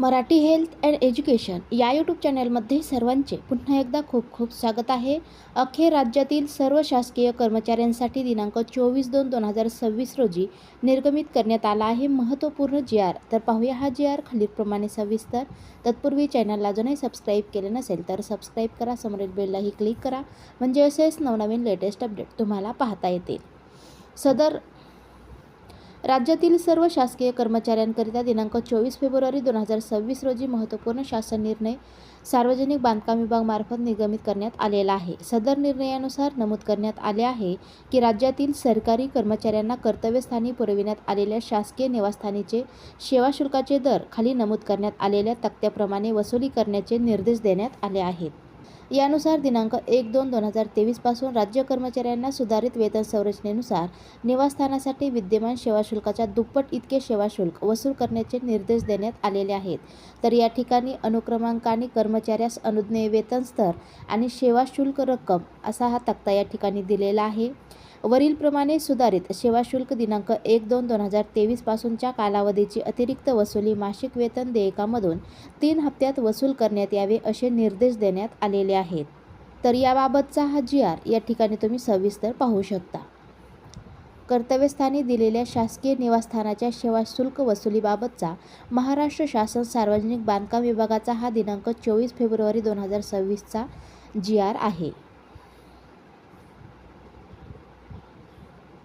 Marathi health and education या YouTube चॅनलमध्ये सर्वांचे पुन्हा एकदा खूप खूप स्वागत आहे. अखेर राज्यातील सर्व शासकीय कर्मचाऱ्यांसाठी दिनांक 24/2/2026 रोजी निर्गमित करण्यात आला आहे महत्त्वपूर्ण जी.आर. तर पाहूया हा जी.आर खालीलप्रमाणे सविस्तर. तत्पूर्वी चॅनलला अजूनही सबस्क्राईब केले नसेल तर सबस्क्राईब करा, समोरील बेललाही क्लिक करा, म्हणजे असेच नवनवीन लेटेस्ट अपडेट तुम्हाला पाहता येतील. सदर राज्यातील सर्व शासकीय कर्मचाऱ्यांकरिता दिनांक 24 फेब्रुवारी 2026 रोजी महत्त्वपूर्ण शासन निर्णय सार्वजनिक बांधकाम विभागामार्फत निर्गमित करण्यात आलेला आहे. सदर निर्णयानुसार नमूद करण्यात आले आहे की राज्यातील सरकारी कर्मचाऱ्यांना कर्तव्यस्थानी पुरविण्यात आलेल्या शासकीय निवासस्थानीचे सेवा शुल्काचे दर खाली नमूद करण्यात आलेल्या तक्त्याप्रमाणे वसुली करण्याचे निर्देश देण्यात आले आहेत. यानुसार दिनांक 1/2/2023 पासून राज्य कर्मचाऱ्यांना सुधारित वेतन संरचनेनुसार निवासस्थानासाठी विद्यमान सेवा शुल्काच्या दुप्पट इतके सेवा शुल्क वसूल करण्याचे निर्देश देण्यात आलेले आहेत. तर या ठिकाणी अनुक्रमांकाने कर्मचाऱ्यास अनुज्ञेय वेतन स्तर आणि सेवा शुल्क रक्कम असा हा तक्ता या ठिकाणी दिलेला आहे. वरीलप्रमाणे सुधारित सेवा शुल्क दिनांक 1/2/2023 पासूनच्या कालावधीची अतिरिक्त वसुली मासिक वेतन देयकामधून 3 हप्त्यात वसूल करण्यात यावे असे निर्देश देण्यात आलेले आहेत. तर याबाबतचा हा जी.आर या ठिकाणी तुम्ही सविस्तर पाहू शकता. कर्तव्यस्थानी दिलेल्या शासकीय निवासस्थानाच्या सेवा शुल्क वसुलीबाबतचा महाराष्ट्र शासन सार्वजनिक बांधकाम विभागाचा हा दिनांक 24 फेब्रुवारी 2026 चा जी.आर आहे.